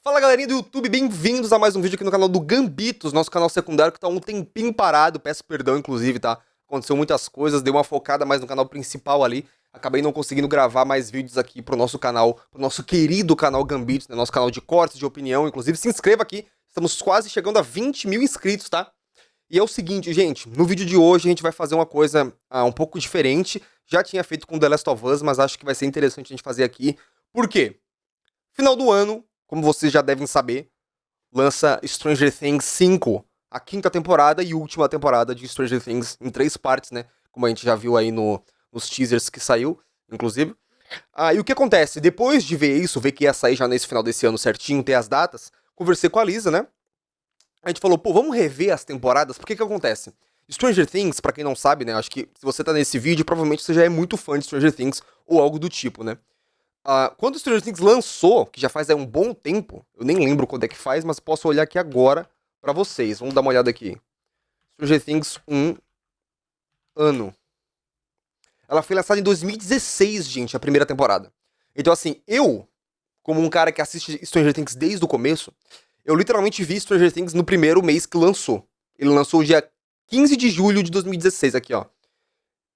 Fala galerinha do YouTube, bem-vindos a mais um vídeo aqui no canal do Gambitos, nosso canal secundário que tá um tempinho parado, peço perdão inclusive, tá? Aconteceu muitas coisas, dei uma focada mais no canal principal ali, acabei não conseguindo gravar mais vídeos aqui pro nosso canal, pro nosso querido canal Gambitos, né? Nosso canal de cortes, de opinião, inclusive se inscreva aqui, estamos quase chegando a 20 mil inscritos, tá? E é o seguinte, gente, no vídeo de hoje a gente vai fazer uma coisa um pouco diferente, já tinha feito com The Last of Us, mas acho que vai ser interessante a gente fazer aqui, por quê? Final do ano, como vocês já devem saber, lança Stranger Things 5, a quinta temporada e última temporada de Stranger Things em 3 partes, né? Como a gente já viu aí nos teasers que saiu, inclusive. E o que acontece? Depois de ver isso, ver que ia sair já nesse final desse ano certinho, ter as datas, conversei com a Lisa, né? A gente falou, pô, vamos rever as temporadas, porque que acontece? Stranger Things, pra quem não sabe, né? Acho que se você tá nesse vídeo, provavelmente você já é muito fã de Stranger Things ou algo do tipo, né? Quando o Stranger Things lançou, que já faz um bom tempo, eu nem lembro quando é que faz, mas posso olhar aqui agora pra vocês. Vamos dar uma olhada aqui. Stranger Things 1 ano. Ela foi lançada em 2016, gente, a primeira temporada. Então, assim, eu, como um cara que assiste Stranger Things desde o começo, eu literalmente vi Stranger Things no primeiro mês que lançou. Ele lançou o dia 15 de julho de 2016, aqui, ó.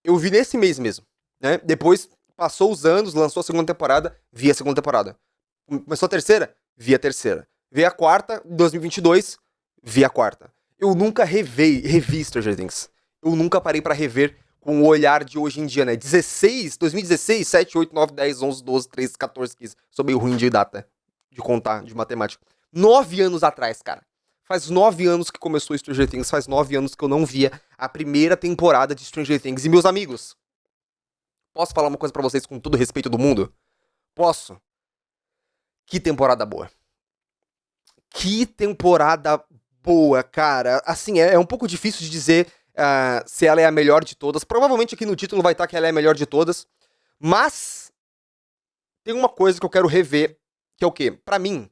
Eu vi nesse mês mesmo, né? Depois passou os anos, lançou a segunda temporada, vi a segunda temporada. Começou a terceira, vi a terceira. Vi a quarta, em 2022, vi a quarta. Eu nunca revi Stranger Things. Eu nunca parei pra rever com o olhar de hoje em dia, né? 2016, 7, 8, 9, 10, 11, 12, 13, 14, 15. Sou meio ruim de data, de contar, de matemática. 9 anos atrás, cara. Faz 9 anos que começou Stranger Things, faz 9 anos que eu não via a primeira temporada de Stranger Things. E meus amigos, posso falar uma coisa pra vocês com todo o respeito do mundo? Posso? Que temporada boa. Que temporada boa, cara. Assim, é um pouco difícil de dizer se ela é a melhor de todas. Provavelmente aqui no título vai estar que ela é a melhor de todas. Mas tem uma coisa que eu quero rever, que é o quê? Pra mim,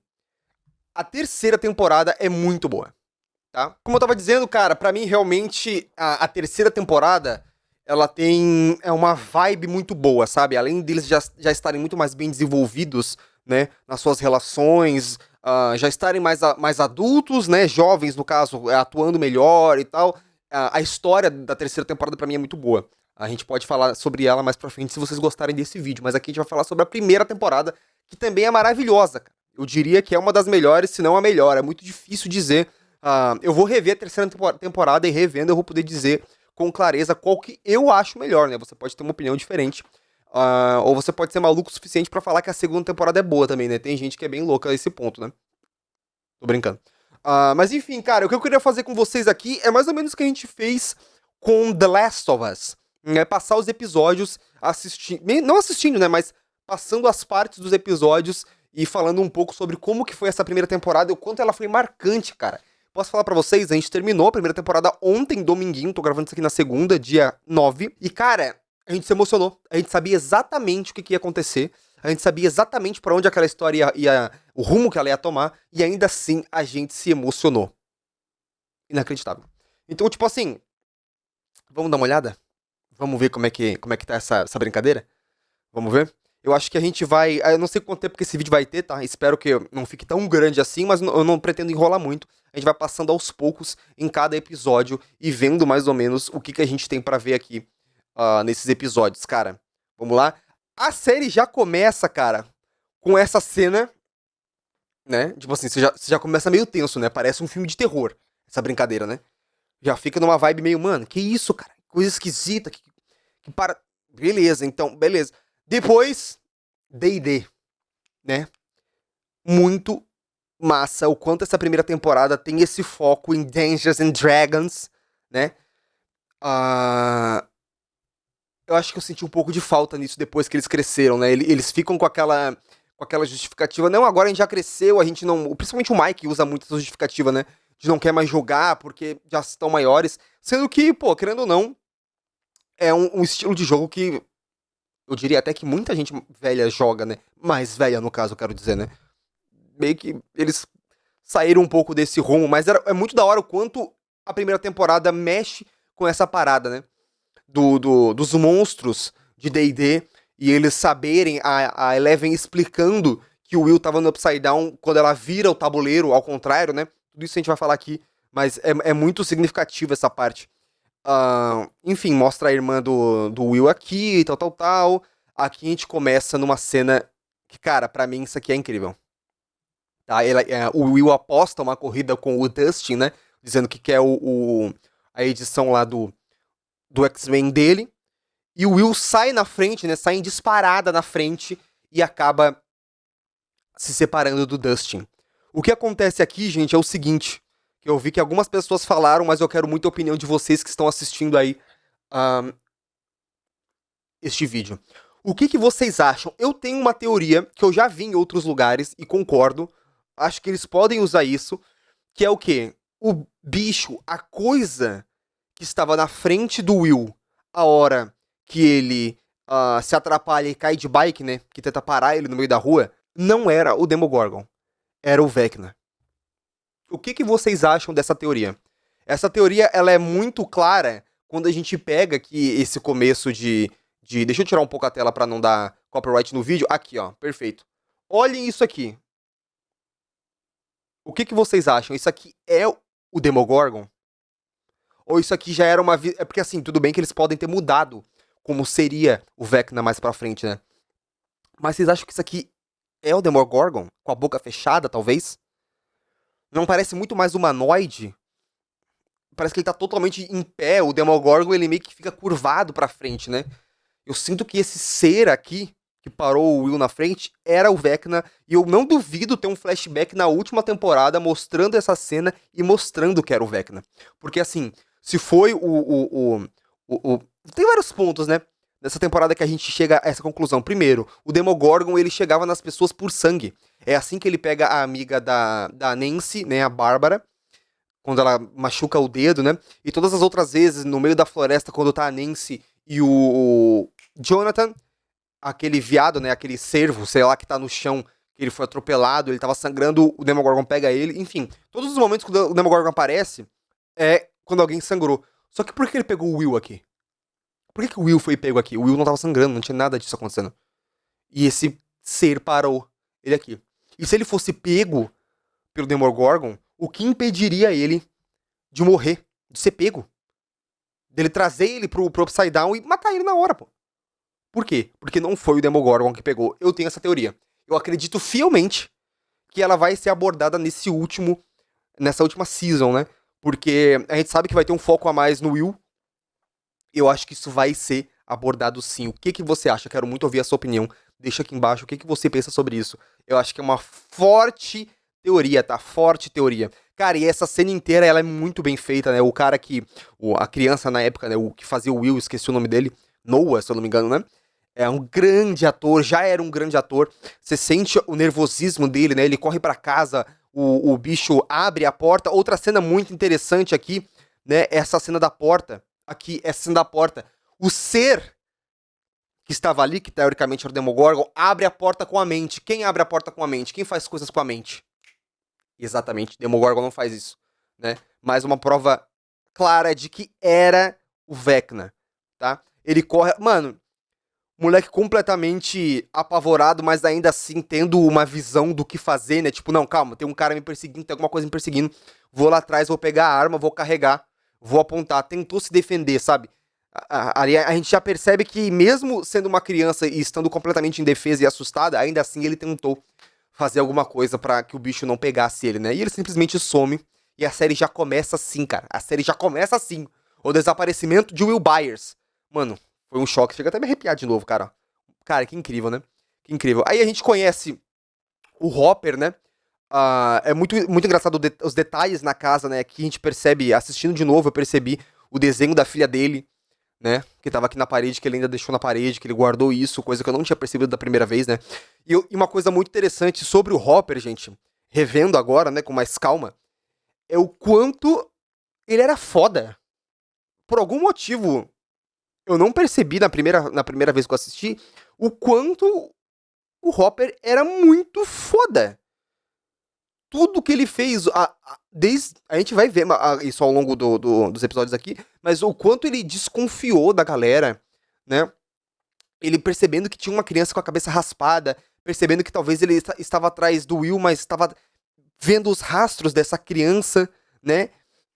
a terceira temporada é muito boa, tá? Como eu tava dizendo, cara, pra mim realmente a terceira temporada ela tem uma vibe muito boa, sabe? Além deles já estarem muito mais bem desenvolvidos, né, nas suas relações, já estarem mais adultos, né, jovens, no caso, atuando melhor e tal. A história da terceira temporada pra mim é muito boa. A gente pode falar sobre ela mais pra frente se vocês gostarem desse vídeo, mas aqui a gente vai falar sobre a primeira temporada, que também é maravilhosa, cara. Eu diria que é uma das melhores, se não a melhor. É muito difícil dizer. Eu vou rever a terceira temporada e revendo eu vou poder dizer com clareza qual que eu acho melhor, né? Você pode ter uma opinião diferente. Ou você pode ser maluco o suficiente pra falar que a segunda temporada é boa também, né? Tem gente que é bem louca a esse ponto, né? Tô brincando. Mas enfim, cara, o que eu queria fazer com vocês aqui é mais ou menos o que a gente fez com The Last of Us. Né? Passar os episódios assistindo. Não assistindo, né? Mas passando as partes dos episódios e falando um pouco sobre como que foi essa primeira temporada e o quanto ela foi marcante, cara. Posso falar pra vocês, a gente terminou a primeira temporada ontem, dominguinho, tô gravando isso aqui na segunda, dia 9. E, cara, a gente se emocionou. A gente sabia exatamente o que ia acontecer. A gente sabia exatamente pra onde aquela história ia, o rumo que ela ia tomar. E ainda assim, a gente se emocionou. Inacreditável. Então, tipo assim, vamos dar uma olhada? Vamos ver como é que tá essa brincadeira? Vamos ver? Eu acho que a gente vai... Eu não sei quanto tempo que esse vídeo vai ter, tá? Espero que não fique tão grande assim, mas eu não pretendo enrolar muito. A gente vai passando aos poucos em cada episódio e vendo mais ou menos o que a gente tem pra ver aqui nesses episódios, cara. Vamos lá? A série já começa, cara, com essa cena, né? Tipo assim, você já começa meio tenso, né? Parece um filme de terror, essa brincadeira, né? Já fica numa vibe meio, mano, que isso, cara? Coisa esquisita, que para... Beleza, então, beleza. Depois, D&D, né? Muito massa o quanto essa primeira temporada tem esse foco em Dungeons and Dragons, né? Eu acho que eu senti um pouco de falta nisso depois que eles cresceram, né? Eles ficam com aquela justificativa. Não, agora a gente já cresceu, a gente não... Principalmente o Mike usa muito essa justificativa, né? De não quer mais jogar porque já estão maiores. Sendo que, pô, querendo ou não, é um estilo de jogo que eu diria até que muita gente velha joga, né? Mais velha, no caso, eu quero dizer, né? Meio que eles saíram um pouco desse rumo, mas é muito da hora o quanto a primeira temporada mexe com essa parada, né? Dos monstros de D&D e eles saberem, a Eleven explicando que que o Will tava no Upside Down quando ela vira o tabuleiro ao contrário, né? Tudo isso a gente vai falar aqui, mas é muito significativo essa parte. Enfim, mostra a irmã do Will aqui, tal. Aqui a gente começa numa cena que, cara, pra mim isso aqui é incrível. Tá? O Will aposta uma corrida com o Dustin, né? Dizendo que quer a edição lá do X-Men dele. E o Will sai na frente, né? Sai em disparada na frente e acaba se separando do Dustin. O que acontece aqui, gente, é o seguinte. Que eu vi que algumas pessoas falaram, mas eu quero muito a opinião de vocês que estão assistindo aí este vídeo. O que vocês acham? Eu tenho uma teoria que eu já vi em outros lugares e concordo. Acho que eles podem usar isso. Que é o quê? O bicho, a coisa que estava na frente do Will, a hora que ele se atrapalha e cai de bike, né? Que tenta parar ele no meio da rua, não era o Demogorgon. Era o Vecna. O que vocês acham dessa teoria? Essa teoria, ela é muito clara quando a gente pega aqui esse começo de... Deixa eu tirar um pouco a tela pra não dar copyright no vídeo. Aqui, ó. Perfeito. Olhem isso aqui. O que vocês acham? Isso aqui é o Demogorgon? Ou isso aqui já era uma... É porque, assim, tudo bem que eles podem ter mudado como seria o Vecna mais pra frente, né? Mas vocês acham que isso aqui é o Demogorgon? Com a boca fechada, talvez? Não parece muito mais humanoide? Parece que ele tá totalmente em pé. O Demogorgon, ele meio que fica curvado pra frente, né? Eu sinto que esse ser aqui, que parou o Will na frente, era o Vecna. E eu não duvido ter um flashback na última temporada mostrando essa cena e mostrando que era o Vecna. Porque, assim, se foi tem vários pontos, né? Nessa temporada que a gente chega a essa conclusão. Primeiro, o Demogorgon, ele chegava nas pessoas por sangue. É assim que ele pega a amiga da Nancy, né, a Bárbara, quando ela machuca o dedo, né? E todas as outras vezes, no meio da floresta, quando tá a Nancy e o Jonathan, aquele viado, né, aquele cervo, sei lá, que tá no chão, que ele foi atropelado, ele tava sangrando, o Demogorgon pega ele. Enfim, todos os momentos que o Demogorgon aparece é quando alguém sangrou. Só que por que ele pegou o Will aqui? Por que o Will foi pego aqui? O Will não tava sangrando, não tinha nada disso acontecendo. E esse ser parou ele aqui. E se ele fosse pego pelo Demogorgon, o que impediria ele de morrer, de ser pego? Dele trazer ele pro Upside Down e matar ele na hora, pô. Por quê? Porque não foi o Demogorgon que pegou. Eu tenho essa teoria. Eu acredito fielmente que ela vai ser abordada nessa última season, né? Porque a gente sabe que vai ter um foco a mais no Will. Eu acho que isso vai ser abordado sim. O que você acha? Quero muito ouvir a sua opinião. Deixa aqui embaixo o que você pensa sobre isso. Eu acho que é uma forte teoria, tá? Forte teoria. Cara, e essa cena inteira, ela é muito bem feita, né? O cara que... a criança na época, né? O que fazia o Will, esqueci o nome dele. Noah, se eu não me engano, né? É um grande ator, já era um grande ator. Você sente o nervosismo dele, né? Ele corre pra casa, o bicho abre a porta. Outra cena muito interessante aqui, né? Essa cena da porta. Aqui, essa cena da porta. O ser que estava ali, que teoricamente era o Demogorgon, abre a porta com a mente. Quem abre a porta com a mente? Quem faz coisas com a mente? Exatamente, Demogorgon não faz isso, né? Mais uma prova clara de que era o Vecna, tá? Ele corre... Mano, moleque completamente apavorado, mas ainda assim tendo uma visão do que fazer, né? Tipo, não, calma, tem um cara me perseguindo, tem alguma coisa me perseguindo. Vou lá atrás, vou pegar a arma, vou carregar, vou apontar. Tentou se defender, sabe? A gente já percebe que mesmo sendo uma criança e estando completamente indefesa e assustada, ainda assim ele tentou fazer alguma coisa pra que o bicho não pegasse ele, né? E ele simplesmente some e a série já começa assim, cara. A série já começa assim. O desaparecimento de Will Byers. Mano, foi um choque. Chega até a me arrepiar de novo, cara. Cara, que incrível, né? Que incrível. Aí a gente conhece o Hopper, né? É muito engraçado os detalhes na casa, né? Que a gente percebe, assistindo de novo, eu percebi o desenho da filha dele, né? Que tava aqui na parede, que ele ainda deixou na parede, que ele guardou isso, coisa que eu não tinha percebido da primeira vez, né? E uma coisa muito interessante sobre o Hopper, gente, revendo agora, né, com mais calma, é o quanto ele era foda. Por algum motivo, eu não percebi na primeira vez que eu assisti o quanto o Hopper era muito foda. Tudo que ele fez, a gente vai ver isso ao longo dos episódios aqui, mas o quanto ele desconfiou da galera, né? Ele percebendo que tinha uma criança com a cabeça raspada, percebendo que talvez ele estava atrás do Will, mas estava vendo os rastros dessa criança, né?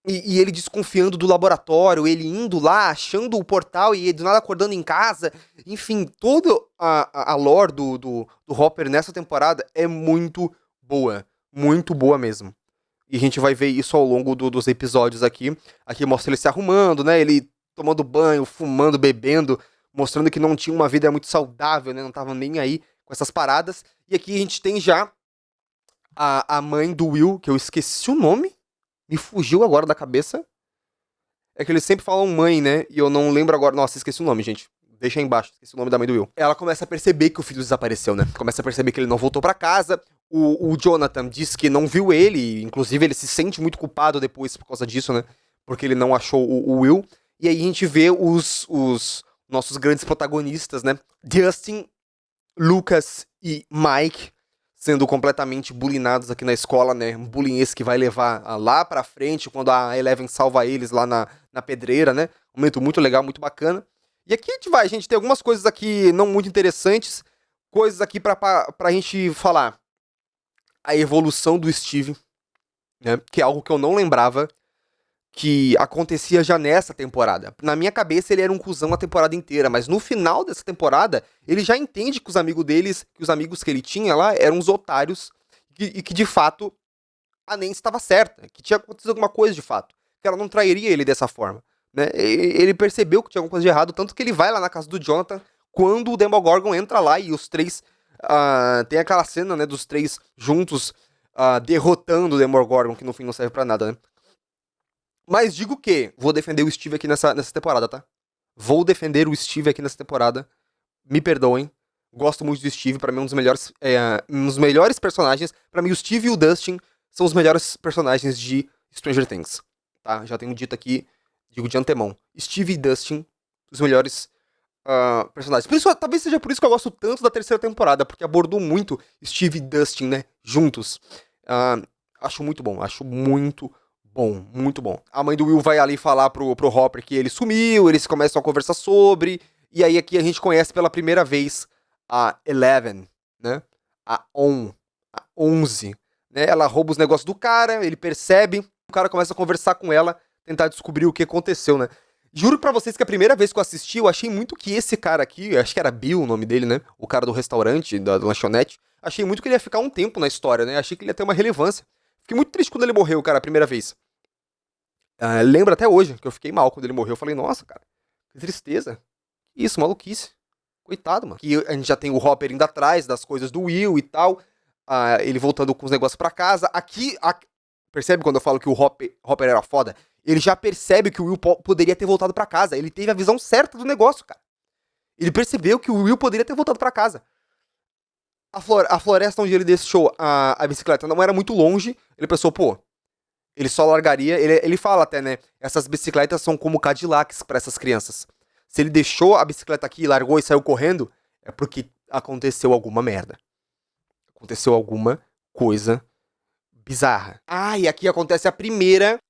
E ele desconfiando do laboratório, ele indo lá, achando o portal e do nada acordando em casa. Enfim, toda a lore do Hopper nessa temporada é muito boa mesmo. E a gente vai ver isso ao longo dos episódios aqui. Aqui mostra ele se arrumando, né? Ele tomando banho, fumando, bebendo, mostrando que não tinha uma vida muito saudável, né? Não tava nem aí com essas paradas. E aqui a gente tem já a mãe do Will, que eu esqueci o nome. Me fugiu agora da cabeça. É que eles sempre falam mãe, né? E eu não lembro agora. Nossa, esqueci o nome, gente. Deixa aí embaixo, esqueci o nome da mãe do Will. Ela começa a perceber que o filho desapareceu, né? Começa a perceber que ele não voltou pra casa. O Jonathan diz que não viu ele. Inclusive, ele se sente muito culpado depois por causa disso, né? Porque ele não achou o Will. E aí a gente vê os nossos grandes protagonistas, né? Dustin, Lucas e Mike sendo completamente bulinados aqui na escola, né? Um bullying esse que vai levar lá pra frente, quando a Eleven salva eles lá na pedreira, né? Um momento muito legal, muito bacana. E aqui a gente tem algumas coisas aqui não muito interessantes, coisas aqui pra gente falar. A evolução do Steve, né? Que é algo que eu não lembrava que acontecia já nessa temporada. Na minha cabeça ele era um cuzão a temporada inteira, mas no final dessa temporada ele já entende que os amigos deles, que os amigos que ele tinha lá eram uns otários e que de fato a Nancy estava certa, que tinha acontecido alguma coisa de fato, que ela não trairia ele dessa forma, né? Ele percebeu que tinha alguma coisa de errado, tanto que ele vai lá na casa do Jonathan quando o Demogorgon entra lá e os três tem aquela cena, né, dos três juntos derrotando o Demogorgon, que no fim não serve pra nada, né? Mas digo que vou defender o Steve aqui nessa temporada, tá? Vou defender o Steve aqui nessa temporada. Me perdoem. Gosto muito do Steve. Pra mim é um dos melhores personagens. Pra mim o Steve e o Dustin são os melhores personagens de Stranger Things. Tá? Já tenho dito aqui, digo de antemão. Steve e Dustin, os melhores personagens. Por isso, talvez seja por isso que eu gosto tanto da terceira temporada. Porque abordou muito Steve e Dustin, né? Juntos. Acho muito bom. Acho muito bom, muito bom. A mãe do Will vai ali falar pro Hopper que ele sumiu, eles começam a conversar sobre, e aí aqui a gente conhece pela primeira vez a Eleven, né? A 11, né? Ela rouba os negócios do cara, ele percebe, o cara começa a conversar com ela, tentar descobrir o que aconteceu, né? Juro pra vocês que a primeira vez que eu assisti, eu achei muito que esse cara aqui, acho que era Bill o nome dele, né? O cara do restaurante, da lanchonete, achei muito que ele ia ficar um tempo na história, né? Achei que ele ia ter uma relevância. Fiquei muito triste quando ele morreu, cara, a primeira vez. Lembro até hoje que eu fiquei mal quando ele morreu. Eu falei, nossa, cara, que tristeza. Isso, maluquice. Coitado, mano. Que a gente já tem o Hopper indo atrás das coisas do Will e tal. Ele voltando com os negócios pra casa. Aqui, percebe quando eu falo que o Hopper era foda? Ele já percebe que o Will poderia ter voltado pra casa. Ele teve a visão certa do negócio, cara. Ele percebeu que o Will poderia ter voltado pra casa. A floresta onde ele deixou a bicicleta não era muito longe. Ele pensou, pô, ele só largaria. Ele fala até, né? Essas bicicletas são como Cadillacs pra essas crianças. Se ele deixou a bicicleta aqui, largou e saiu correndo, é porque aconteceu alguma merda. Aconteceu alguma coisa bizarra. E aqui acontece a primeira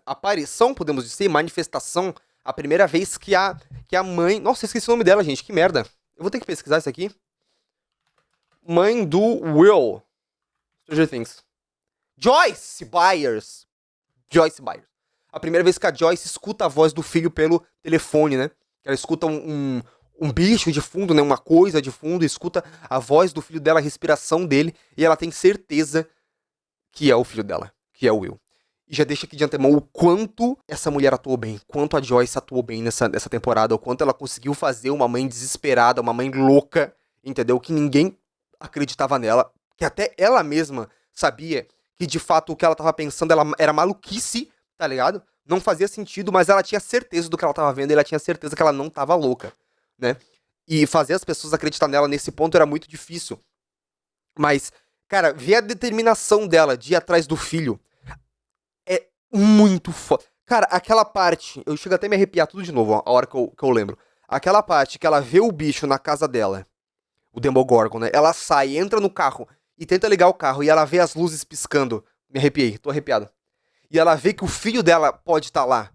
aparição, podemos dizer, manifestação. A primeira vez que a mãe... Nossa, eu esqueci o nome dela, gente. Que merda. Eu vou ter que pesquisar isso aqui. Mãe do Will. Stranger Things. Joyce Byers. A primeira vez que a Joyce escuta a voz do filho pelo telefone, né? Ela escuta um bicho de fundo, né? Uma coisa de fundo, escuta a voz do filho dela, a respiração dele, e ela tem certeza que é o filho dela, que é o Will. E já deixa aqui de antemão o quanto essa mulher atuou bem, quanto a Joyce atuou bem nessa temporada, o quanto ela conseguiu fazer uma mãe desesperada, uma mãe louca, entendeu? Que ninguém acreditava nela, que até ela mesma sabia que de fato o que ela tava pensando era maluquice, tá ligado? Não fazia sentido, mas ela tinha certeza do que ela tava vendo e ela tinha certeza que ela não tava louca, né? E fazer as pessoas acreditar nela nesse ponto era muito difícil. Mas, cara, ver a determinação dela de ir atrás do filho é muito foda. Cara, aquela parte, eu chego até a me arrepiar tudo de novo, a hora que eu lembro. Aquela parte que ela vê o bicho na casa dela, o Demogorgon, né? Ela sai, entra no carro e tenta ligar o carro e ela vê as luzes piscando. Me arrepiei, tô arrepiado. E ela vê que o filho dela pode estar lá.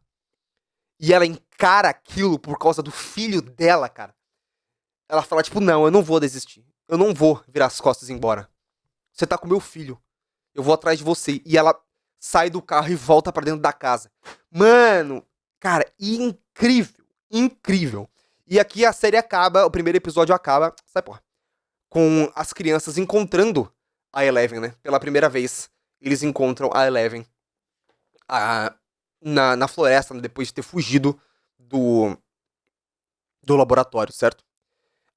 E ela encara aquilo por causa do filho dela, cara. Ela fala, tipo, não, eu não vou desistir. eu não vou virar as costas e ir embora. Você tá com meu filho. Eu vou atrás de você. E ela sai do carro e volta pra dentro da casa. Mano, cara, incrível. Incrível. E aqui a série acaba, o primeiro episódio acaba, sai porra, com as crianças encontrando a Eleven, né? Pela primeira vez, eles encontram a Eleven na floresta, né? Depois de ter fugido do laboratório, certo?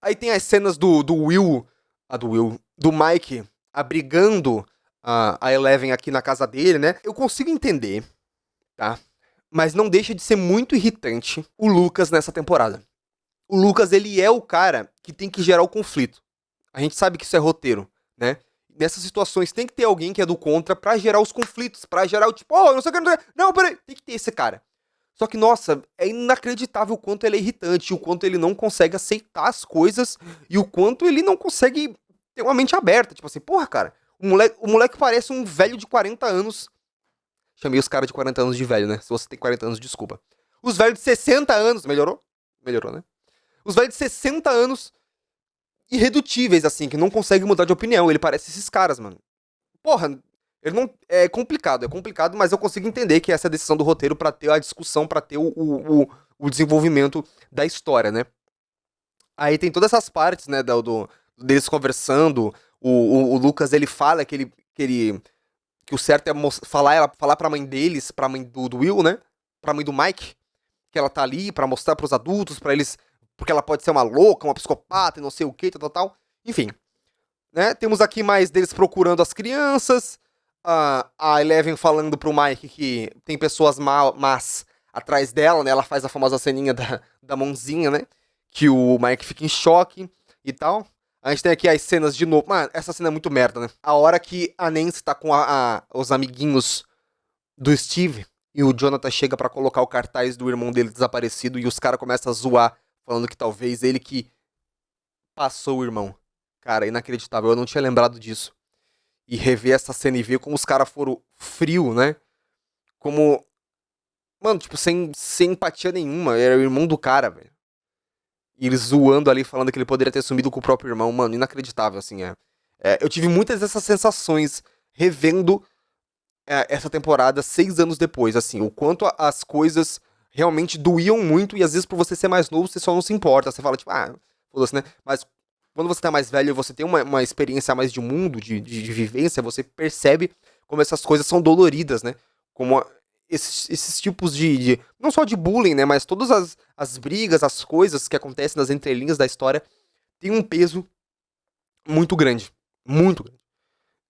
Aí tem as cenas do Mike abrigando a Eleven aqui na casa dele, né? Eu consigo entender, tá? Mas não deixa de ser muito irritante o Lucas nessa temporada. O Lucas, ele é o cara que tem que gerar o conflito. A gente sabe que isso é roteiro, né? Nessas situações tem que ter alguém que é do contra pra gerar os conflitos, pra gerar o tipo, oh, eu não sei o que, não sei o que. Não, peraí, tem que ter esse cara. Só que, nossa, é inacreditável o quanto ele é irritante, o quanto ele não consegue aceitar as coisas e o quanto ele não consegue ter uma mente aberta. Tipo assim, porra, cara, o moleque parece um velho de 40 anos. Chamei os caras de 40 anos de velho, né? Se você tem 40 anos, desculpa. Os velhos de 60 anos. Melhorou? Melhorou, né? Os velhos de 60 anos irredutíveis, assim, que não conseguem mudar de opinião. Ele parece esses caras, mano. Porra, ele não. É complicado, mas eu consigo entender que essa é a decisão do roteiro pra ter a discussão, pra ter o desenvolvimento da história, né? Aí tem todas essas partes, né, deles conversando. O Lucas, ele fala que o certo é falar pra mãe deles, pra mãe do Will, né? Pra mãe do Mike, que ela tá ali pra mostrar pros adultos, pra eles. Porque ela pode ser uma louca, uma psicopata e não sei o que, tal. Enfim. Né? Temos aqui mais deles procurando as crianças. A Eleven falando pro Mike que tem pessoas más atrás dela, né? Ela faz a famosa ceninha da mãozinha, né? Que o Mike fica em choque e tal. A gente tem aqui as cenas de novo. Mano, essa cena é muito merda, né? A hora que a Nancy tá com os amiguinhos do Steve e o Jonathan chega pra colocar o cartaz do irmão dele desaparecido e os caras começam a zoar, falando que talvez ele que passou o irmão. Cara, inacreditável, eu não tinha lembrado disso. E rever essa cena e ver como os caras foram frio, né? Como. Mano, tipo, sem empatia nenhuma. Era o irmão do cara, velho. E eles zoando ali, falando que ele poderia ter sumido com o próprio irmão. Mano, inacreditável, assim, eu tive muitas dessas sensações revendo essa temporada 6 anos depois, assim. O quanto as coisas realmente doíam muito e às vezes por você ser mais novo, você só não se importa. Você fala, tipo, foda-se, né? Mas quando você tá mais velho e você tem uma experiência a mais de mundo, de vivência, você percebe como essas coisas são doloridas, né? Como esses tipos não só de bullying, né? Mas todas as brigas, as coisas que acontecem nas entrelinhas da história tem um peso muito grande. Muito grande.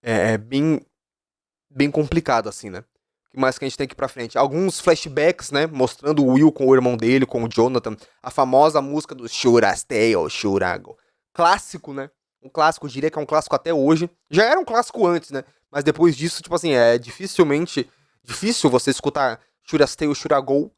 É bem complicado, assim, né? O que mais que a gente tem aqui pra frente? Alguns flashbacks, né? Mostrando o Will com o irmão dele, com o Jonathan. A famosa música do Shurasteo, Shurago. Clássico, né? Um clássico, eu diria que é um clássico até hoje. Já era um clássico antes, né? Mas depois disso, tipo assim, é difícil você escutar Shurasteo, Shurago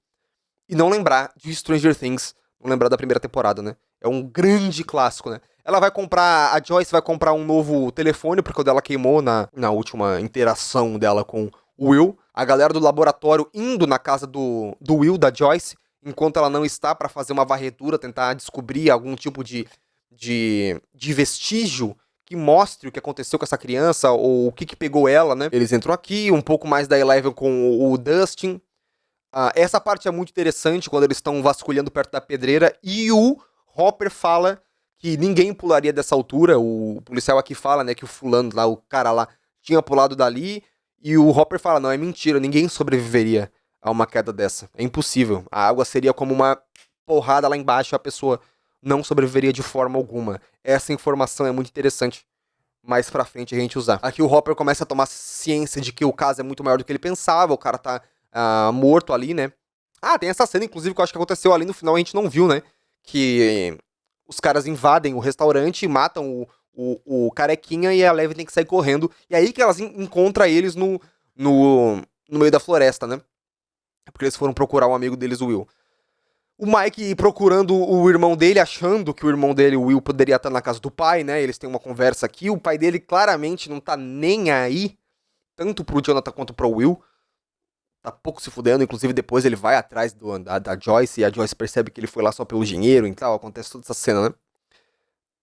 e não lembrar de Stranger Things. Não lembrar da primeira temporada, né? É um grande clássico, né? A Joyce vai comprar um novo telefone, porque o dela queimou na última interação dela com o Will. A galera do laboratório indo na casa do Will, da Joyce, enquanto ela não está pra fazer uma varredura, tentar descobrir algum tipo de vestígio que mostre o que aconteceu com essa criança, ou o que pegou ela, né? Eles entram aqui, um pouco mais da Eleven com o Dustin. Essa parte é muito interessante, quando eles estão vasculhando perto da pedreira, e o Hopper fala que ninguém pularia dessa altura. O policial aqui fala, né, que o fulano lá, o cara lá, tinha pulado dali, e o Hopper fala, não, é mentira, ninguém sobreviveria a uma queda dessa. É impossível. A água seria como uma porrada lá embaixo, a pessoa não sobreviveria de forma alguma. Essa informação é muito interessante mais pra frente a gente usar. Aqui o Hopper começa a tomar ciência de que o caso é muito maior do que ele pensava, o cara tá morto ali, né? Tem essa cena, inclusive, que eu acho que aconteceu ali no final, a gente não viu, né? Que os caras invadem o restaurante e matam o carequinha e a Eleven tem que sair correndo. E aí que elas encontram eles no meio da floresta, né? Porque eles foram procurar um amigo deles, o Will. O Mike procurando o irmão dele, achando que o irmão dele, o Will, poderia estar na casa do pai, né? Eles têm uma conversa aqui. O pai dele claramente não tá nem aí, tanto pro Jonathan quanto pro Will. Tá pouco se fudendo, inclusive depois ele vai atrás da Joyce e a Joyce percebe que ele foi lá só pelo dinheiro e tal, acontece toda essa cena, né?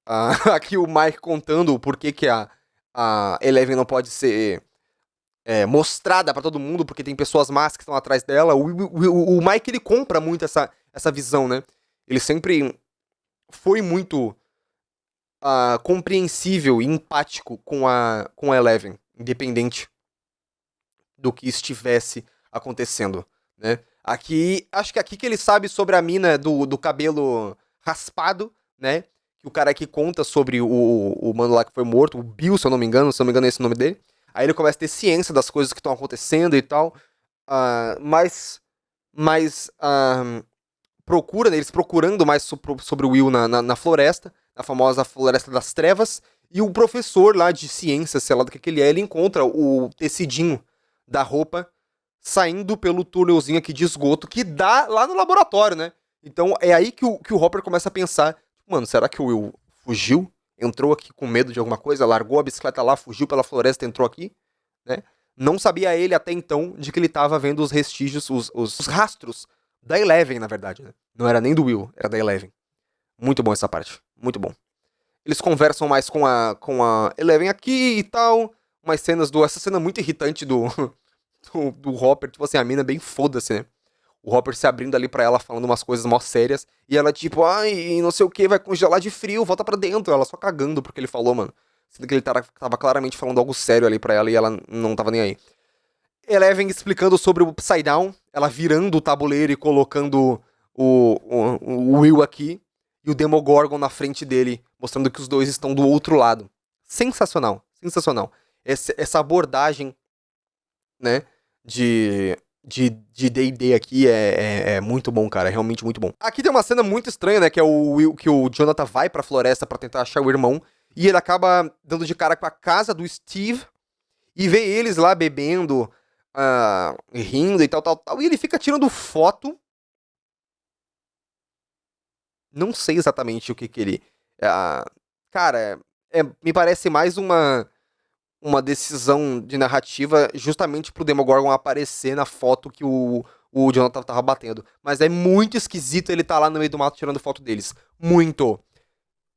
Aqui o Mike contando o porquê que a Eleven não pode ser mostrada pra todo mundo, porque tem pessoas más que estão atrás dela. O Mike, ele compra muito essa visão, né? Ele sempre foi muito compreensível e empático com a Eleven, independente do que estivesse acontecendo, né? Acho que aqui que ele sabe sobre a mina do cabelo raspado, né? Que o cara aqui conta sobre o mano lá que foi morto, o Bill, se eu não me engano é esse o nome dele. Aí ele começa a ter ciência das coisas que estão acontecendo e tal. Mas procura, né, eles procurando mais sobre o Will na floresta, na famosa Floresta das Trevas. E o professor lá de ciência, sei lá do que ele é, ele encontra o tecidinho da roupa saindo pelo túnelzinho aqui de esgoto que dá lá no laboratório, né? Então é aí que o Hopper começa a pensar, mano, será que o Will fugiu? Entrou aqui com medo de alguma coisa, largou a bicicleta lá, fugiu pela floresta, entrou aqui, né? Não sabia ele até então de que ele tava vendo os vestígios, os rastros da Eleven, na verdade, né? Não era nem do Will, era da Eleven. Muito bom essa parte, muito bom. Eles conversam mais com a Eleven aqui e tal, umas cenas essa cena muito irritante do Hopper, tipo assim, a mina bem foda-se, né? O Hopper se abrindo ali pra ela, falando umas coisas mó sérias, e ela tipo, ai, não sei o que, vai congelar de frio, volta pra dentro. Ela só cagando porque ele falou, mano. Sendo que ele tava claramente falando algo sério ali pra ela e ela não tava nem aí. Eleven explicando sobre o Upside Down, ela virando o tabuleiro e colocando o Will aqui, e o Demogorgon na frente dele, mostrando que os dois estão do outro lado. Sensacional, sensacional. Essa abordagem, né, de D&D aqui é muito bom, cara. É realmente muito bom. Aqui tem uma cena muito estranha, né? Que é que o Jonathan vai pra floresta pra tentar achar o irmão. E ele acaba dando de cara com a casa do Steve. E vê eles lá bebendo, rindo e tal, tal, tal. E ele fica tirando foto. Não sei exatamente o que ele... cara, me parece mais uma decisão de narrativa justamente pro Demogorgon aparecer na foto que o Jonathan tava batendo. Mas é muito esquisito ele tá lá no meio do mato tirando foto deles. Muito.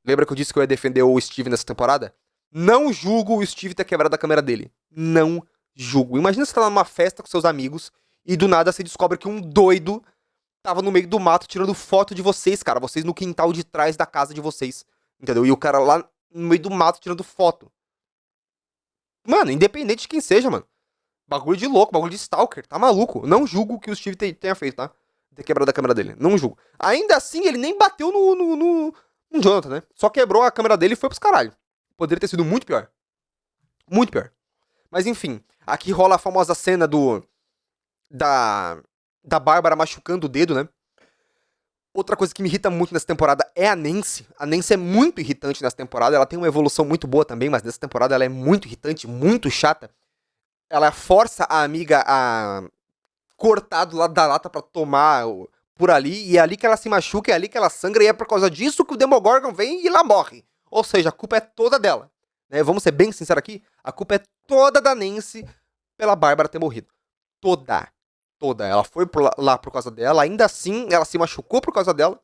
Lembra que eu disse que eu ia defender o Steve nessa temporada? Não julgo o Steve ter quebrado a câmera dele. Não julgo. Imagina você tá numa festa com seus amigos e do nada você descobre que um doido tava no meio do mato tirando foto de vocês, cara. Vocês no quintal de trás da casa de vocês. Entendeu? E o cara lá no meio do mato tirando foto. Mano, independente de quem seja, mano. Bagulho de louco, bagulho de stalker. Tá maluco? Não julgo o que o Steve tenha feito, tá? Ter quebrado a câmera dele. Não julgo. Ainda assim, ele nem bateu no Jonathan, né? Só quebrou a câmera dele e foi pros caralho. Poderia ter sido muito pior. Muito pior. Mas enfim, aqui rola a famosa cena da Bárbara machucando o dedo, né? Outra coisa que me irrita muito nessa temporada é a Nancy. A Nancy é muito irritante nessa temporada. Ela tem uma evolução muito boa também, mas nessa temporada ela é muito irritante, muito chata. Ela força a amiga a cortar do lado da lata pra tomar por ali, e é ali que ela se machuca, é ali que ela sangra, e é por causa disso que o Demogorgon vem e ela morre. Ou seja, a culpa é toda dela. Né? Vamos ser bem sinceros aqui, a culpa é toda da Nancy pela Bárbara ter morrido. Toda. Toda. Ela foi lá por causa dela, ainda assim ela se machucou por causa dela,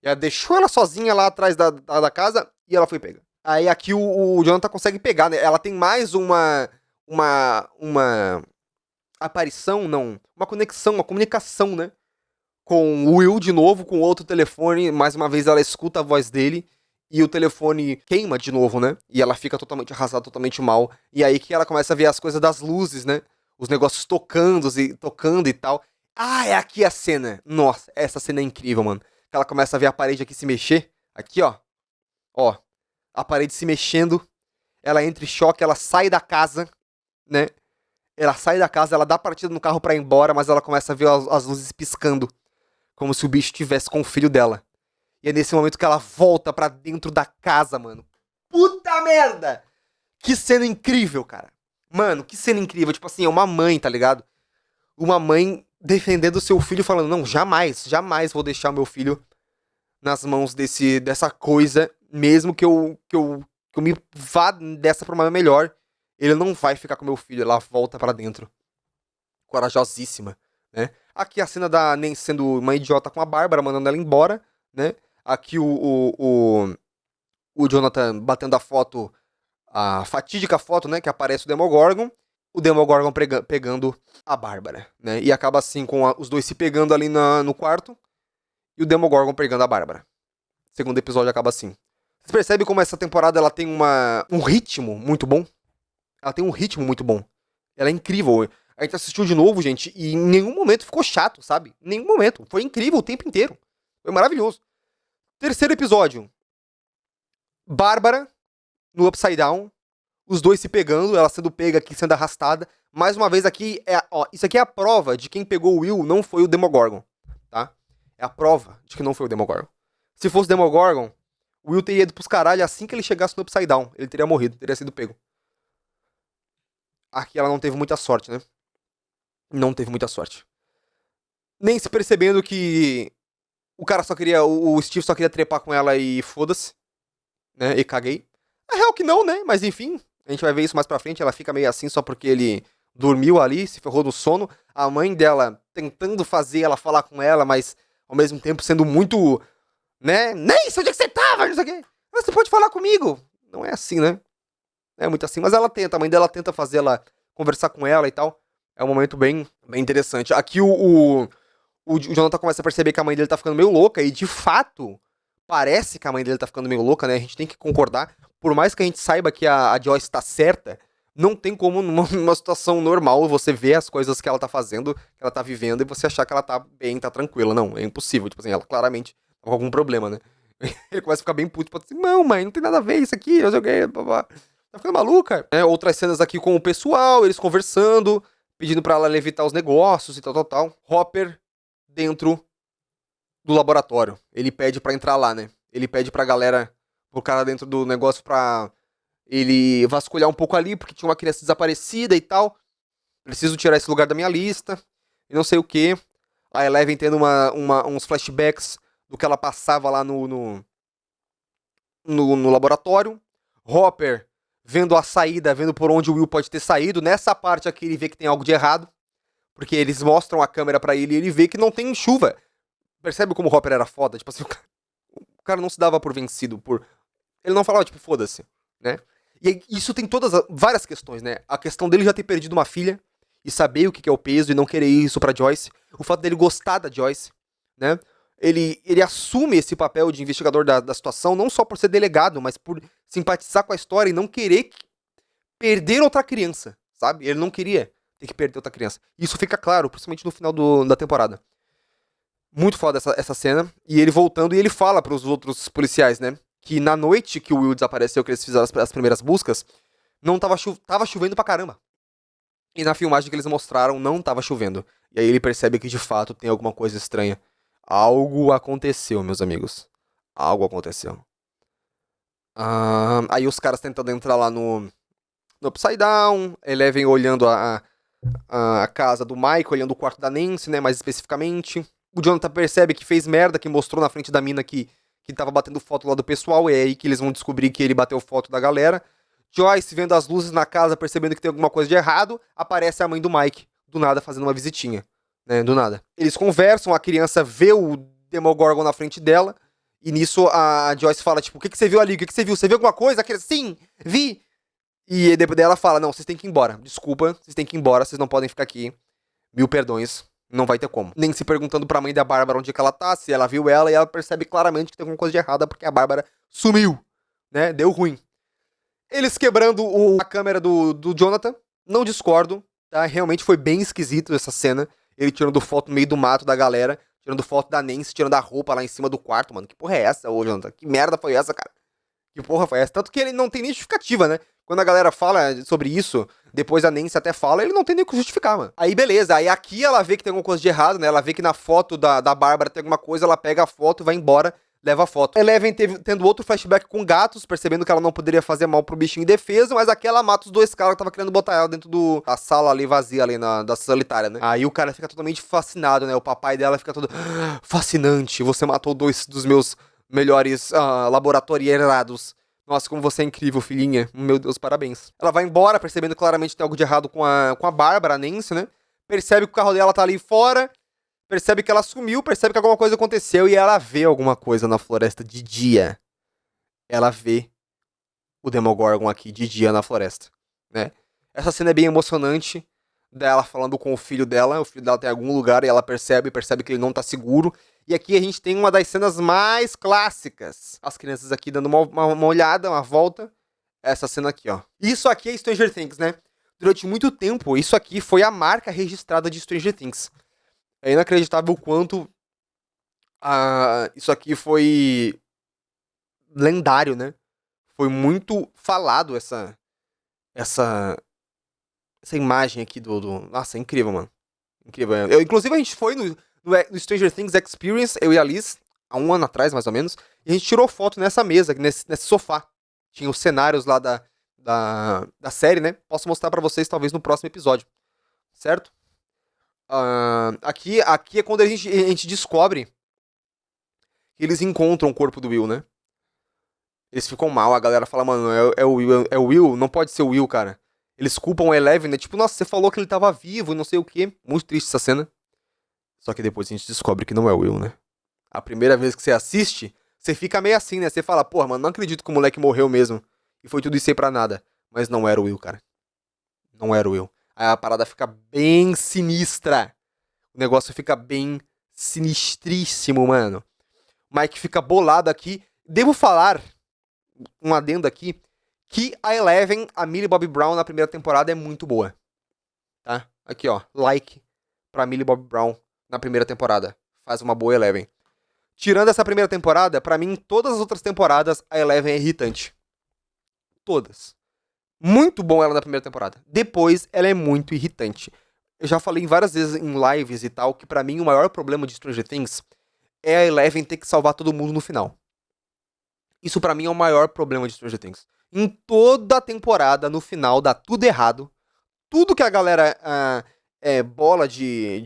e ela deixou ela sozinha lá atrás da casa, e ela foi pega. Aí aqui o Jonathan consegue pegar, né? Ela tem mais uma aparição, não, uma conexão, uma comunicação, né? Com o Will de novo, com outro telefone, mais uma vez ela escuta a voz dele, e o telefone queima de novo, né? E ela fica totalmente arrasada, totalmente mal. E aí que ela começa a ver as coisas das luzes, né? Os negócios tocando e tal. É aqui a cena. Nossa, essa cena é incrível, mano. Que ela começa a ver a parede aqui se mexer. Aqui, ó. Ó. A parede se mexendo. Ela entra em choque, ela sai da casa, né? Ela sai da casa, ela dá partida no carro pra ir embora, mas ela começa a ver as luzes piscando. Como se o bicho estivesse com o filho dela. E é nesse momento que ela volta pra dentro da casa, mano. Puta merda! Que cena incrível, cara. Mano, que cena incrível. Tipo assim, é uma mãe, tá ligado? Uma mãe defendendo o seu filho, falando, não, jamais, jamais vou deixar o meu filho nas mãos dessa coisa, mesmo que eu me vá dessa pra uma melhor. Ele não vai ficar com meu filho, ela volta pra dentro. Corajosíssima, né? Aqui a cena da Nancy sendo uma idiota com a Bárbara, mandando ela embora, né? Aqui o o Jonathan batendo a foto, a fatídica foto, né, que aparece o Demogorgon pegando a Bárbara, né, e acaba assim com os dois se pegando ali no quarto, e o Demogorgon pegando a Bárbara. O segundo episódio acaba assim. Você percebe como essa temporada ela tem um ritmo muito bom? Ela tem um ritmo muito bom. Ela é incrível. A gente assistiu de novo, gente, e em nenhum momento ficou chato, sabe? Em nenhum momento. Foi incrível o tempo inteiro. Foi maravilhoso. Terceiro episódio. Bárbara no Upside Down. Os dois se pegando, ela sendo pega aqui, sendo arrastada. Mais uma vez aqui, isso aqui é a prova de quem pegou o Will não foi o Demogorgon, tá? É a prova de que não foi o Demogorgon. Se fosse o Demogorgon, o Will teria ido pros caralho assim que ele chegasse no Upside Down. Ele teria morrido, teria sido pego. Aqui ela não teve muita sorte, né? Não teve muita sorte. Nem se percebendo que o cara só queria, o Steve só queria trepar com ela e foda-se, né? E caguei. A real que não, né? Mas enfim, a gente vai ver isso mais pra frente. Ela fica meio assim só porque ele dormiu ali, se ferrou no sono. A mãe dela tentando fazer ela falar com ela, mas ao mesmo tempo sendo muito, né? Nem sei onde é que você tava, não sei o quê. Mas você pode falar comigo. Não é assim, né? Não é muito assim, mas ela tenta, a mãe dela tenta fazer ela conversar com ela e tal. É um momento bem interessante. Aqui o Jonathan começa a perceber que a mãe dele tá ficando meio louca, e de fato, parece que a mãe dele tá ficando meio louca, né? A gente tem que concordar. Por mais que a gente saiba que a Joyce tá certa, não tem como, numa situação normal, você ver as coisas que ela tá fazendo, que ela tá vivendo, e você achar que ela tá bem, tá tranquila. Não, é impossível. Tipo assim, ela claramente tá com algum problema, né? Ele começa a ficar bem puto, assim, não, mãe, não tem nada a ver isso aqui, eu joguei, blá. Tá ficando maluca? Outras cenas aqui com o pessoal, eles conversando, pedindo pra ela levitar os negócios e tal. Hopper dentro do laboratório. Ele pede pra entrar lá, né? Ele pede pra galera, pro cara dentro do negócio pra ele vasculhar um pouco ali, porque tinha uma criança desaparecida e tal. Preciso tirar esse lugar da minha lista. E não sei o que. A Eleven tendo uns flashbacks do que ela passava lá no laboratório. Hopper vendo a saída, vendo por onde o Will pode ter saído. Nessa parte aqui ele vê que tem algo de errado, porque eles mostram a câmera pra ele e ele vê que não tem chuva. Percebe como o Hopper era foda? Tipo assim, o cara não se dava por vencido, ele não falava, tipo, foda-se, né? E isso tem várias questões, né? A questão dele já ter perdido uma filha e saber o que é o peso e não querer isso pra Joyce. O fato dele gostar da Joyce, né? Ele assume esse papel de investigador da situação, não só por ser delegado, mas por simpatizar com a história e não querer perder outra criança, sabe? Ele não queria ter que perder outra criança. Isso fica claro, principalmente no final da temporada. Muito foda essa cena. E ele voltando, e ele fala pros outros policiais, né? Que na noite que o Will desapareceu, que eles fizeram as primeiras buscas, não tava chovendo pra caramba. E na filmagem que eles mostraram, não tava chovendo. E aí ele percebe que de fato tem alguma coisa estranha. Algo aconteceu, meus amigos. Algo aconteceu. Aí os caras tentando entrar lá no Upside Down, Eleven olhando a casa do Mike, olhando o quarto da Nancy, né, mais especificamente. O Jonathan percebe que fez merda, que mostrou na frente da mina que tava batendo foto lá do pessoal, e é aí que eles vão descobrir que ele bateu foto da galera. Joyce vendo as luzes na casa, percebendo que tem alguma coisa de errado, aparece a mãe do Mike, do nada fazendo uma visitinha, né, do nada. Eles conversam, a criança vê o Demogorgon na frente dela, e nisso a Joyce fala, tipo, o que você viu ali? O que você viu? Você viu alguma coisa? Sim, vi! E depois ela fala, não, vocês têm que ir embora. Desculpa, vocês têm que ir embora, vocês não podem ficar aqui. 1000 perdões, não vai ter como. Nem se perguntando pra mãe da Bárbara onde é que ela tá, se ela viu ela, e ela percebe claramente que tem alguma coisa de errada, porque a Bárbara sumiu, né? Deu ruim. Eles quebrando a câmera do Jonathan, não discordo, tá? Realmente foi bem esquisito essa cena. Ele tirando foto no meio do mato da galera, tirando foto da Nancy, tirando a roupa lá em cima do quarto, mano. Que porra é essa, ô Jonathan? Que merda foi essa, cara? Que porra foi essa? Tanto que ele não tem nem justificativa, né? Quando a galera fala sobre isso, depois a Nancy até fala, ele não tem nem o que justificar, mano. Aí beleza, aí aqui ela vê que tem alguma coisa de errado, né? Ela vê que na foto da Bárbara tem alguma coisa, ela pega a foto e vai embora, leva a foto. Eleven tendo outro flashback com gatos, percebendo que ela não poderia fazer mal pro bichinho indefeso, mas aqui ela mata os dois caras que tava querendo botar ela dentro da sala ali vazia ali da solitária, né? Aí o cara fica totalmente fascinado, né? O papai dela fica todo fascinante, você matou dois dos meus melhores laboratoriados. Nossa, como você é incrível, filhinha. Meu Deus, parabéns. Ela vai embora, percebendo claramente que tem algo de errado com a Bárbara, a Nancy, né? Percebe que o carro dela tá ali fora, percebe que ela sumiu, percebe que alguma coisa aconteceu e ela vê alguma coisa na floresta de dia. ela vê o Demogorgon aqui de dia na floresta, né? Essa cena é bem emocionante, dela falando com o filho dela tem algum lugar e ela percebe que ele não tá seguro. E aqui a gente tem uma das cenas mais clássicas. As crianças aqui dando uma olhada, uma volta. Essa cena aqui, ó. Isso aqui é Stranger Things, né? Durante muito tempo, isso aqui foi a marca registrada de Stranger Things. É inacreditável o quanto isso aqui foi lendário, né? Foi muito falado essa imagem aqui Nossa, é incrível, mano. Incrível. Inclusive, a gente foi no Stranger Things Experience, eu e a Liz, há um ano atrás, mais ou menos, e a gente tirou foto nessa mesa, nesse sofá. Tinha os cenários lá da série, né? Posso mostrar pra vocês, talvez, no próximo episódio. Certo? Aqui é quando a gente descobre que eles encontram o corpo do Will, né? Eles ficam mal, a galera fala, mano, é o Will? Não pode ser o Will, cara. Eles culpam o Eleven, né? Tipo, nossa, você falou que ele tava vivo e não sei o quê. Muito triste essa cena. Só que depois a gente descobre que não é o Will, né? A primeira vez que você assiste, você fica meio assim, né? Você fala, porra, mano, não acredito que o moleque morreu mesmo. E foi tudo isso aí pra nada. Mas não era o Will, cara. Não era o Will. Aí a parada fica bem sinistra. O negócio fica bem sinistríssimo, mano. O Mike fica bolado aqui. Devo falar, um adendo aqui, que a Eleven, a Millie Bobby Brown na primeira temporada é muito boa. Tá? Aqui, ó. Like pra Millie Bobby Brown na primeira temporada. Faz uma boa Eleven. Tirando essa primeira temporada, pra mim, todas as outras temporadas, a Eleven é irritante. Todas. Muito bom ela na primeira temporada. Depois, ela é muito irritante. Eu já falei várias vezes em lives e tal, que pra mim o maior problema de Stranger Things é a Eleven ter que salvar todo mundo no final. Isso pra mim é o maior problema de Stranger Things. Em toda a temporada, no final, dá tudo errado. Tudo que a galera bola de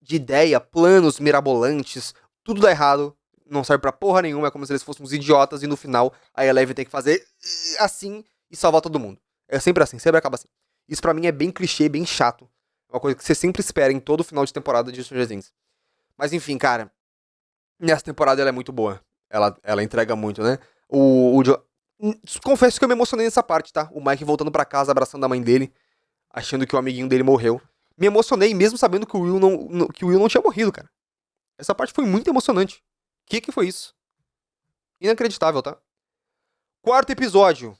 ideia, planos mirabolantes, tudo dá errado. Não serve pra porra nenhuma, é como se eles fossem uns idiotas e no final a Eleven tem que fazer assim e salvar todo mundo. É sempre assim, sempre acaba assim. Isso pra mim é bem clichê, bem chato. É uma coisa que você sempre espera em todo final de temporada de Stranger Things. Mas enfim, cara, nessa temporada ela é muito boa. Ela entrega muito, né? Confesso que eu me emocionei nessa parte, tá? O Mike voltando pra casa, abraçando a mãe dele, achando que o amiguinho dele morreu. Me emocionei mesmo sabendo que o Will não tinha morrido, cara. Essa parte foi muito emocionante. Que foi isso? Inacreditável, tá? Quarto episódio.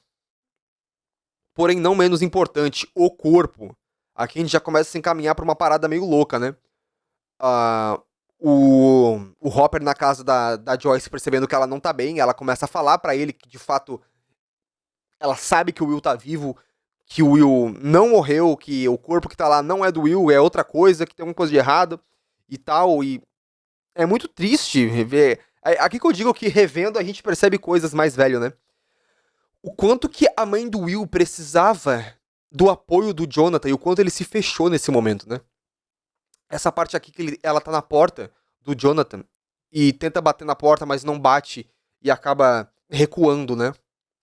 Porém, não menos importante, o corpo. Aqui a gente já começa a se encaminhar pra uma parada meio louca, né? O Hopper na casa da Joyce, percebendo que ela não tá bem, ela começa a falar pra ele que, de fato, ela sabe que o Will tá vivo, que o Will não morreu, que o corpo que tá lá não é do Will, é outra coisa, que tem alguma coisa de errado e tal, e é muito triste ver. Aqui que eu digo que revendo a gente percebe coisas mais velho, né? O quanto que a mãe do Will precisava do apoio do Jonathan e o quanto ele se fechou nesse momento, né? Essa parte aqui que ela tá na porta do Jonathan e tenta bater na porta, mas não bate e acaba recuando, né?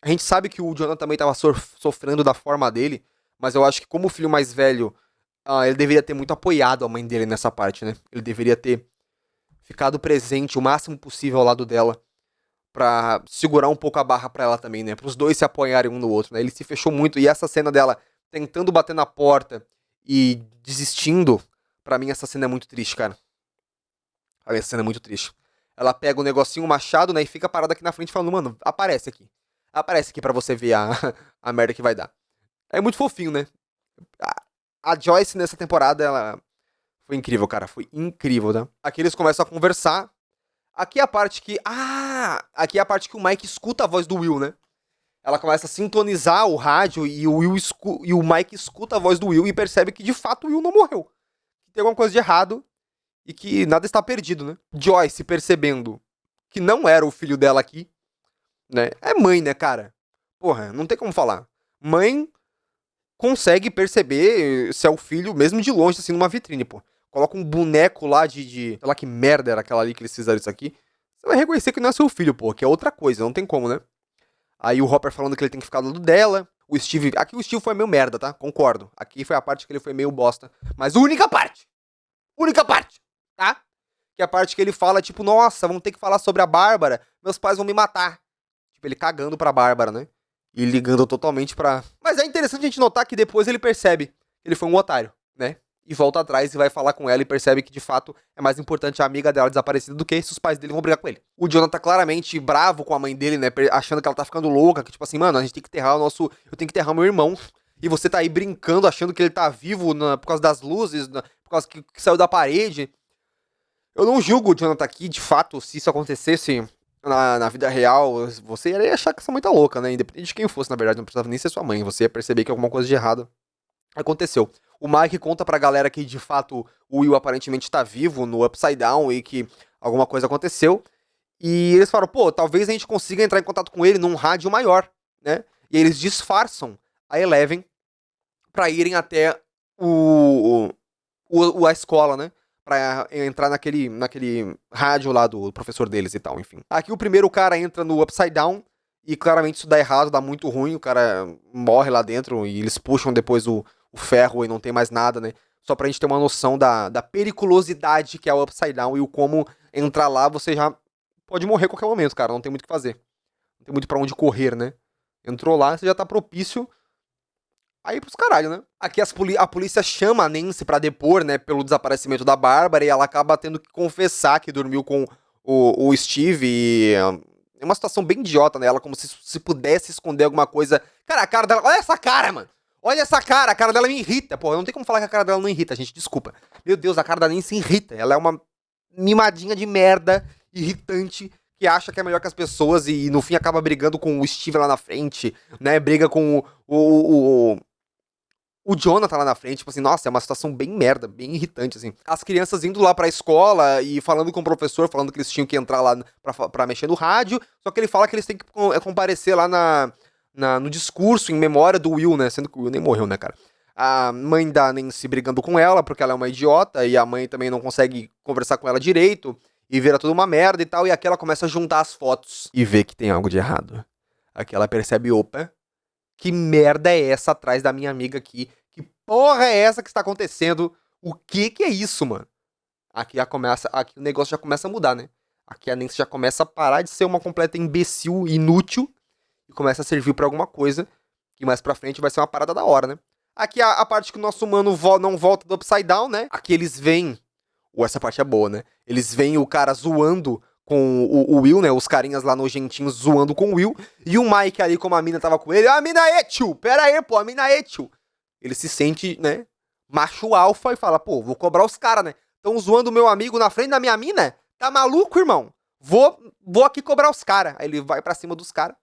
A gente sabe que o Jonathan também tava sofrendo da forma dele, mas eu acho que como filho mais velho, ele deveria ter muito apoiado a mãe dele nessa parte, né? Ele deveria ter ficado presente o máximo possível ao lado dela pra segurar um pouco a barra pra ela também, né? Para os dois se apoiarem um no outro, né? Ele se fechou muito e essa cena dela tentando bater na porta e desistindo, pra mim essa cena é muito triste, cara. Essa cena é muito triste. Ela pega o negocinho, o machado, né? E fica parada aqui na frente falando, mano, aparece aqui. Aparece aqui pra você ver a merda que vai dar. É muito fofinho, né? A Joyce nessa temporada, ela foi incrível, cara. Foi incrível, né? Aqui eles começam a conversar. Aqui é a parte que... aqui é a parte que o Mike escuta a voz do Will, né? Ela começa a sintonizar o rádio e o Mike escuta a voz do Will e percebe que, de fato, o Will não morreu. Que tem alguma coisa de errado e que nada está perdido, né? Joyce percebendo que não era o filho dela aqui, né? É mãe, né, cara? Porra, não tem como falar. Mãe consegue perceber se é o filho, mesmo de longe, assim, numa vitrine, pô. Coloca um boneco lá sei lá que merda era aquela ali que eles fizeram isso aqui. Você vai reconhecer que não é seu filho, pô, que é outra coisa, não tem como, né? Aí o Hopper falando que ele tem que ficar do lado dela. O Steve... Aqui o Steve foi meio merda, tá? Concordo. Aqui foi a parte que ele foi meio bosta. Mas única parte! Única parte! Tá? Que é a parte que ele fala, tipo, nossa, vamos ter que falar sobre a Bárbara. Meus pais vão me matar. Tipo, ele cagando pra Bárbara, né? E ligando totalmente pra... Mas é interessante a gente notar que depois ele percebe que ele foi um otário, né? E volta atrás e vai falar com ela e percebe que, de fato, é mais importante a amiga dela desaparecida do que se os pais dele vão brigar com ele. O Jonathan tá claramente bravo com a mãe dele, né? Achando que ela tá ficando louca, que tipo assim, mano, a gente tem que enterrar o nosso... Eu tenho que enterrar meu irmão. E você tá aí brincando, achando que ele tá vivo por causa das luzes, por causa que saiu da parede. Eu não julgo o Jonathan aqui, de fato, se isso acontecesse na vida real, você ia achar que essa mãe tá louca, né? Independente de quem fosse, na verdade, não precisava nem ser sua mãe. Você ia perceber que alguma coisa de errado aconteceu. O Mike conta pra galera que, de fato, o Will aparentemente tá vivo no Upside Down e que alguma coisa aconteceu. E eles falam, pô, talvez a gente consiga entrar em contato com ele num rádio maior, né? E eles disfarçam a Eleven pra irem até a escola, né? Pra entrar naquele rádio lá do professor deles e tal, enfim. Aqui o primeiro cara entra no Upside Down e claramente isso dá errado, dá muito ruim, o cara morre lá dentro e eles puxam depois o ferro e não tem mais nada, né? Só pra gente ter uma noção da periculosidade que é o Upside Down e o como entrar lá você já pode morrer a qualquer momento, cara, não tem muito o que fazer. Não tem muito pra onde correr, né? Entrou lá, você já tá propício aí pros caralho, né? Aqui a polícia chama a Nancy pra depor, né, pelo desaparecimento da Bárbara e ela acaba tendo que confessar que dormiu com o Steve e... É uma situação bem idiota, né? Ela como se pudesse esconder alguma coisa. Cara, a cara dela... Olha essa cara, mano! Olha essa cara! A cara dela me irrita. Pô, não tem como falar que a cara dela não irrita, gente. Desculpa. Meu Deus, a cara da Nancy irrita. Ela é uma mimadinha de merda, irritante, que acha que é melhor que as pessoas e no fim acaba brigando com o Steve lá na frente, né? Briga com o Jonathan lá na frente, tipo assim, nossa, é uma situação bem merda, bem irritante, assim. As crianças indo lá pra escola e falando com o professor, falando que eles tinham que entrar lá pra mexer no rádio, só que ele fala que eles têm que comparecer lá no discurso em memória do Will, né? Sendo que o Will nem morreu, né, cara? A mãe da Nancy brigando com ela, porque ela é uma idiota, e a mãe também não consegue conversar com ela direito, e vira tudo uma merda e tal, e aqui ela começa a juntar as fotos e vê que tem algo de errado. Aqui ela percebe, opa, que merda é essa atrás da minha amiga aqui? Que porra é essa que está acontecendo? O que é isso, mano? Aqui o negócio já começa a mudar, né? Aqui a Nancy já começa a parar de ser uma completa imbecil, inútil, e começa a servir pra alguma coisa, que mais pra frente vai ser uma parada da hora, né? Aqui a parte que o nosso humano não volta do Upside Down, né? Aqui eles veem... essa parte é boa, né? Eles veem o cara zoando com o Will, né? Os carinhas lá nojentinhos zoando com o Will. E o Mike ali, como a mina tava com ele. A mina é, tio! Pera aí, pô, a mina é, tio! Ele se sente, né? Macho alfa e fala, pô, vou cobrar os caras, né? Tão zoando o meu amigo na frente da minha mina? Tá maluco, irmão? Vou aqui cobrar os caras. Aí ele vai pra cima dos caras.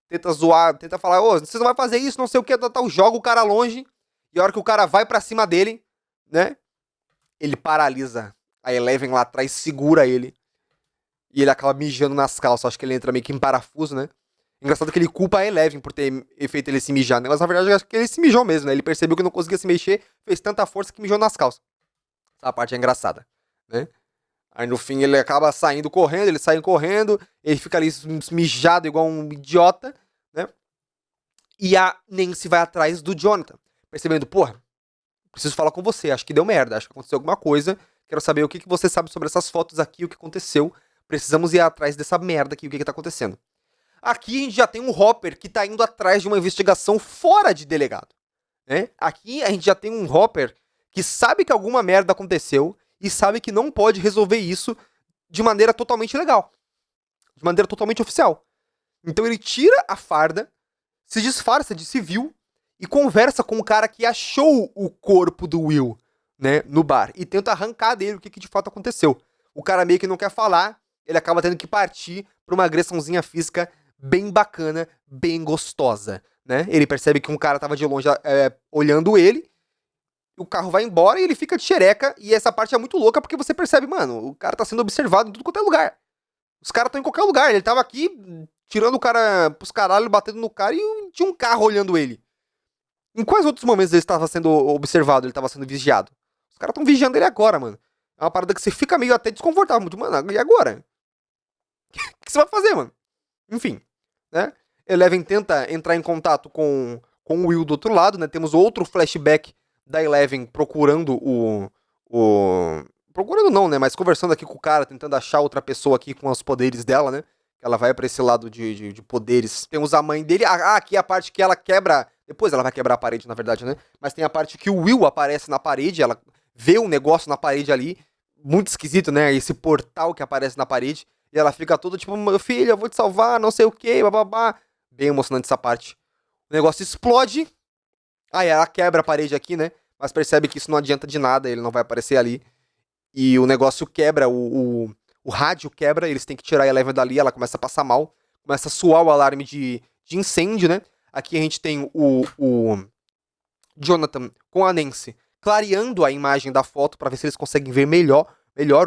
Tenta zoar, tenta falar, ô, você não vai fazer isso, não sei o que, tal, joga o cara longe. E a hora que o cara vai pra cima dele, né? Ele paralisa a Eleven lá atrás, segura ele. E ele acaba mijando nas calças. Acho que ele entra meio que em parafuso, né? Engraçado que ele culpa a Eleven por ter feito ele se mijar, né? Mas na verdade eu acho que ele se mijou mesmo, né? Ele percebeu que não conseguia se mexer, fez tanta força que mijou nas calças. Essa parte é engraçada, né? Aí no fim ele acaba saindo correndo, ele sai correndo, ele fica ali mijado igual um idiota, né? E a Nancy vai atrás do Jonathan, percebendo, porra, preciso falar com você, acho que deu merda, acho que aconteceu alguma coisa, quero saber o que você sabe sobre essas fotos aqui, o que aconteceu, precisamos ir atrás dessa merda aqui, o que tá acontecendo. Aqui a gente já tem um Hopper que tá indo atrás de uma investigação fora de delegado, né? Aqui a gente já tem um Hopper que sabe que alguma merda aconteceu e sabe que não pode resolver isso de maneira totalmente legal, de maneira totalmente oficial. Então ele tira a farda, se disfarça de civil e conversa com o cara que achou o corpo do Will, né, no bar, e tenta arrancar dele o que de fato aconteceu. O cara meio que não quer falar, ele acaba tendo que partir pra uma agressãozinha física bem bacana, bem gostosa, né? Ele percebe que um cara tava de longe olhando ele, o carro vai embora e ele fica de xereca, e essa parte é muito louca porque você percebe, mano, o cara tá sendo observado em tudo quanto é lugar. Os caras estão em qualquer lugar, ele tava aqui tirando o cara pros caralho, batendo no cara e tinha um carro olhando ele. Em quais outros momentos ele estava sendo observado, ele estava sendo vigiado? Os caras estão vigiando ele agora, mano. É uma parada que você fica meio até desconfortável, muito, mano, e agora? O que você vai fazer, mano? Enfim, né? Eleven tenta entrar em contato com o Will do outro lado, né? Temos outro flashback da Eleven procurando procurando não, né? Mas conversando aqui com o cara, tentando achar outra pessoa aqui com os poderes dela, né? Ela vai pra esse lado de poderes. Temos a mãe dele. Aqui é a parte que ela quebra. Depois ela vai quebrar a parede, na verdade, né? Mas tem a parte que o Will aparece na parede. Ela vê um negócio na parede ali. Muito esquisito, né? Esse portal que aparece na parede. E ela fica toda tipo, meu filho, eu vou te salvar, não sei o que, bababá. Bem emocionante essa parte. O negócio explode. Aí ela quebra a parede aqui, né? Mas percebe que isso não adianta de nada, ele não vai aparecer ali. E o negócio quebra, o rádio quebra, eles têm que tirar a Eleven dali, ela começa a passar mal, começa a soar o alarme de incêndio, né? Aqui a gente tem o Jonathan com a Nancy clareando a imagem da foto para ver se eles conseguem ver melhor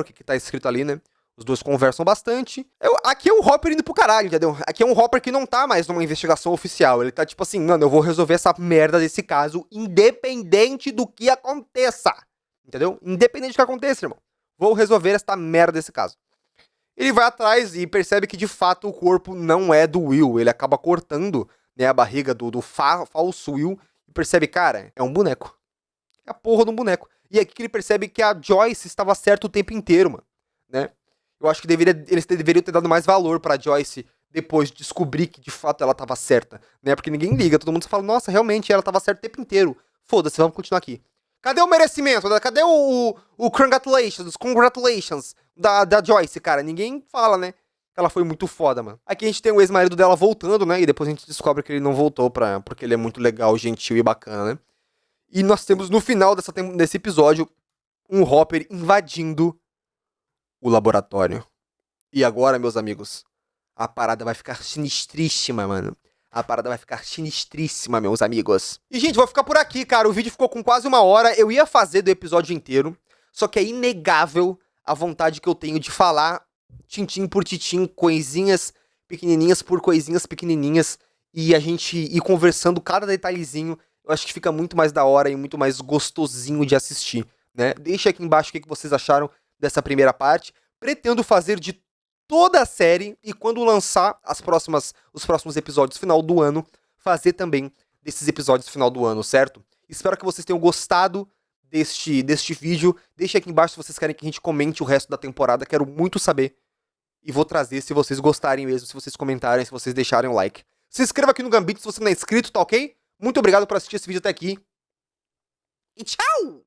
o que tá escrito ali, né? Os dois conversam bastante. Aqui é um Hopper indo pro caralho, entendeu? Aqui é um Hopper que não tá mais numa investigação oficial. Ele tá tipo assim, mano, eu vou resolver essa merda desse caso independente do que aconteça. Entendeu? Independente do que aconteça, irmão. Vou resolver esta merda desse caso. Ele vai atrás e percebe que de fato o corpo não é do Will. Ele acaba cortando, né, a barriga do falso Will e percebe, cara, é um boneco. É a porra de um boneco. E é aqui que ele percebe que a Joyce estava certa o tempo inteiro, mano. Né? Eu acho que eles deveriam ter dado mais valor pra Joyce depois de descobrir que de fato ela estava certa. Né? Porque ninguém liga, todo mundo só fala, nossa, realmente ela estava certa o tempo inteiro. Foda-se, vamos continuar aqui. Cadê o merecimento? Cadê o congratulations da Joyce, cara? Ninguém fala, né? Ela foi muito foda, mano. Aqui a gente tem o ex-marido dela voltando, né? E depois a gente descobre que ele não voltou porque ele é muito legal, gentil e bacana, né? E nós temos no final desse episódio um Hopper invadindo o laboratório. E agora, meus amigos, a parada vai ficar sinistríssima, mano. A parada vai ficar sinistríssima, meus amigos. E, gente, vou ficar por aqui, cara. O vídeo ficou com quase 1 hora. Eu ia fazer do episódio inteiro. Só que é inegável a vontade que eu tenho de falar tintim por tintim, coisinhas pequenininhas por coisinhas pequenininhas. E a gente ir conversando cada detalhezinho. Eu acho que fica muito mais da hora e muito mais gostosinho de assistir, né? Deixa aqui embaixo o que vocês acharam dessa primeira parte. Pretendo fazer de toda a série e quando lançar os próximos episódios final do ano, fazer também desses episódios final do ano, certo? Espero que vocês tenham gostado deste vídeo. Deixe aqui embaixo se vocês querem que a gente comente o resto da temporada, quero muito saber. E vou trazer se vocês gostarem mesmo, se vocês comentarem, se vocês deixarem o like. Se inscreva aqui no Gambito se você não é inscrito, tá ok? Muito obrigado por assistir esse vídeo até aqui. E tchau!